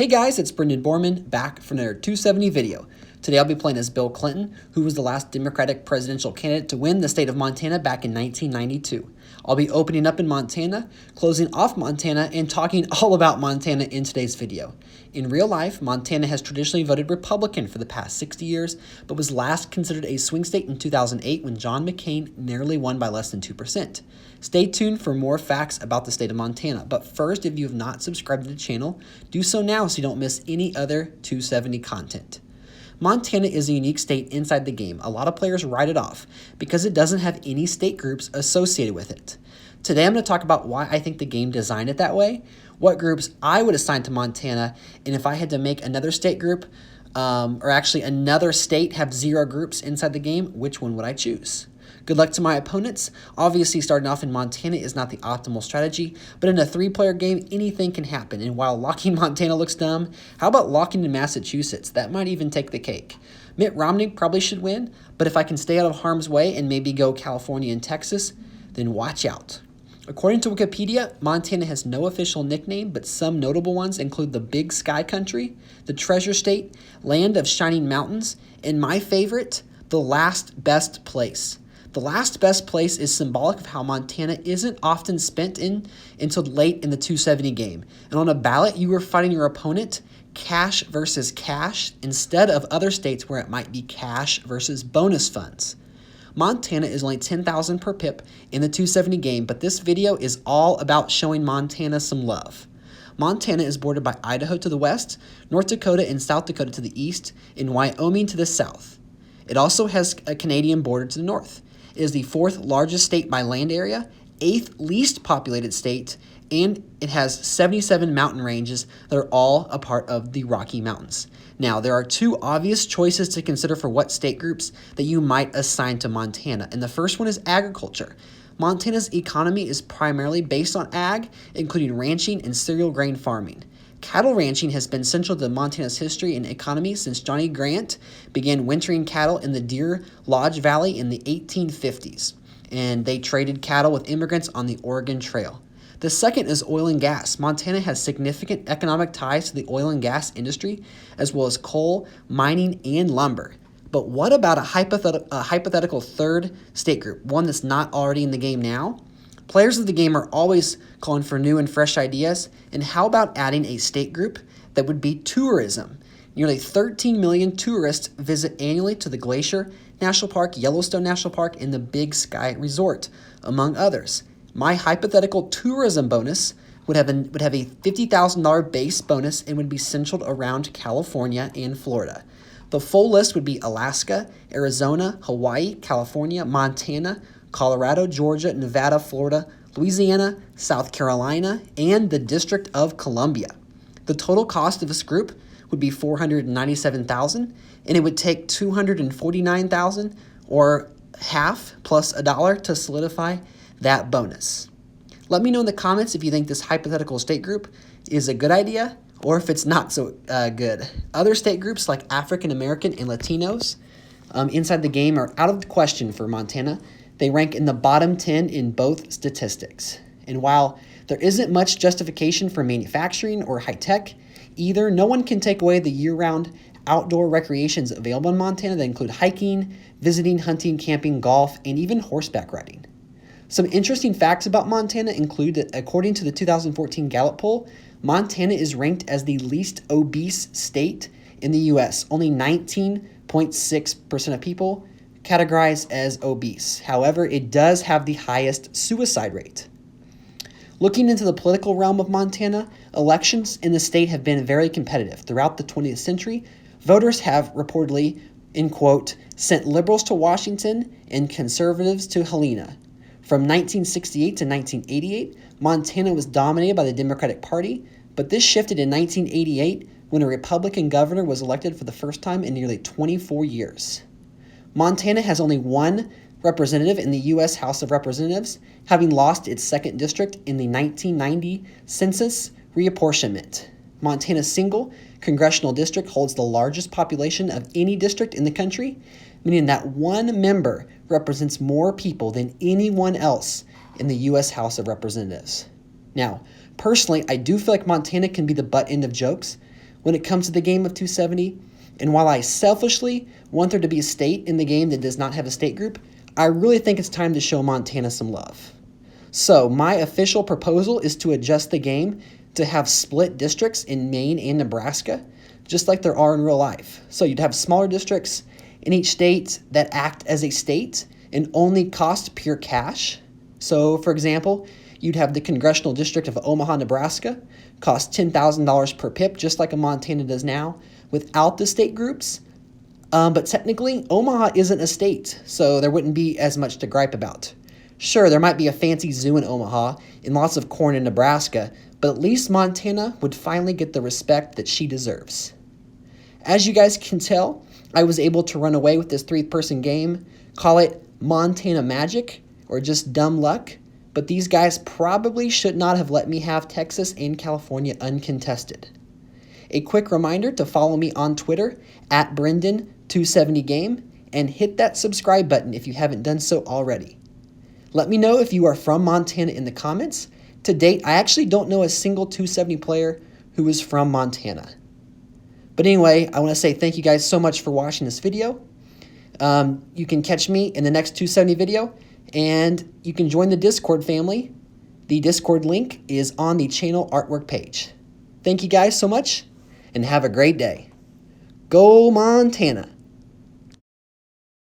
Hey guys, it's Brendan Borman back for another 270 video. Today I'll be playing as Bill Clinton, who was the last Democratic presidential candidate to win the state of Montana back in 1992. I'll be opening up in Montana, closing off Montana, and talking all about Montana in today's video. In real life, Montana has traditionally voted Republican for the past 60 years, but was last considered a swing state in 2008 when John McCain narrowly won by less than 2%. Stay tuned for more facts about the state of Montana, but first, if you have not subscribed to the channel, do so now so you don't miss any other 270 content. Montana is a unique state inside the game. A lot of players write it off because it doesn't have any state groups associated with it. Today I'm going to talk about why I think the game designed it that way, what groups I would assign to Montana, and if I had to make another state group, or actually another state have 0 groups inside the game, which one would I choose? Good luck to my opponents. Obviously, starting off in Montana is not the optimal strategy, but in a 3-player game, anything can happen. And while locking Montana looks dumb, how about locking in Massachusetts? That might even take the cake. Mitt Romney probably should win, but if I can stay out of harm's way and maybe go California and Texas, then watch out. According to Wikipedia, Montana has no official nickname, but some notable ones include the Big Sky Country, the Treasure State, Land of Shining Mountains, and my favorite, the Last Best Place. The last best place is symbolic of how Montana isn't often spent in until late in the 270 game. And on a ballot, you were fighting your opponent cash versus cash instead of other states where it might be cash versus bonus funds. Montana is only 10,000 per pip in the 270 game, but this video is all about showing Montana some love. Montana is bordered by Idaho to the west, North Dakota and South Dakota to the east, and Wyoming to the south. It also has a Canadian border to the north. It is the 4th largest state by land area, 8th least populated state, and it has 77 mountain ranges that are all a part of the Rocky Mountains. Now, there are 2 obvious choices to consider for what state groups that you might assign to Montana, and the first one is agriculture. Montana's economy is primarily based on ag, including ranching and cereal grain farming. Cattle ranching has been central to Montana's history and economy since Johnny Grant began wintering cattle in the Deer Lodge Valley in the 1850s, and they traded cattle with immigrants on the Oregon Trail. The second is oil and gas. Montana has significant economic ties to the oil and gas industry, as well as coal, mining, and lumber. But what about a hypothetical third state group, one that's not already in the game now? Players of the game are always calling for new and fresh ideas, and how about adding a state group that would be tourism? Nearly 13 million tourists visit annually to the Glacier National Park, Yellowstone National Park, and the Big Sky Resort, among others. My hypothetical tourism bonus would have a $50,000 base bonus and would be centered around California and Florida. The full list would be Alaska, Arizona, Hawaii, California, Montana, Colorado, Georgia, Nevada, Florida, Louisiana, South Carolina, and the District of Columbia. The total cost of this group would be $497,000, and it would take $249,000 or half plus $1 to solidify that bonus. Let me know in the comments if you think this hypothetical state group is a good idea or if it's not so good. Other state groups like African American and Latinos inside the game are out of the question for Montana. They rank in the bottom 10 in both statistics. And while there isn't much justification for manufacturing or high tech either, no one can take away the year-round outdoor recreations available in Montana that include hiking, visiting, hunting, camping, golf, and even horseback riding. Some interesting facts about Montana include that according to the 2014 Gallup poll, Montana is ranked as the least obese state in the U.S. Only 19.6% of people categorized as obese. However, it does have the highest suicide rate. Looking into the political realm of Montana, elections in the state have been very competitive. Throughout the 20th century, voters have reportedly, in quote, sent liberals to Washington and conservatives to Helena. From 1968 to 1988, Montana was dominated by the Democratic Party, but this shifted in 1988 when a Republican governor was elected for the first time in nearly 24 years. Montana has only 1 representative in the U.S. House of Representatives, having lost its 2nd district in the 1990 census reapportionment. Montana's single congressional district holds the largest population of any district in the country, meaning that 1 member represents more people than anyone else in the U.S. House of Representatives. Now, personally, I do feel like Montana can be the butt end of jokes when it comes to the game of 270. And while I selfishly want there to be a state in the game that does not have a state group, I really think it's time to show Montana some love. So my official proposal is to adjust the game to have split districts in Maine and Nebraska, just like there are in real life. So you'd have smaller districts in each state that act as a state and only cost pure cash. So, for example, you'd have the Congressional District of Omaha, Nebraska, cost $10,000 per pip, just like a Montana does now, without the state groups. But technically, Omaha isn't a state, so there wouldn't be as much to gripe about. Sure, there might be a fancy zoo in Omaha and lots of corn in Nebraska, but at least Montana would finally get the respect that she deserves. As you guys can tell, I was able to run away with this three-person game, call it Montana Magic, or just dumb luck, but these guys probably should not have let me have Texas and California uncontested. A quick reminder to follow me on Twitter at Brendan270game and hit that subscribe button if you haven't done so already. Let me know if you are from Montana in the comments. To date, I actually don't know a single 270 player who is from Montana. But anyway, I want to say thank you guys so much for watching this video. You can catch me in the next 270 video, and you can join the Discord family. The Discord link is on the channel artwork page. Thank you guys so much, and have a great day. Go Montana!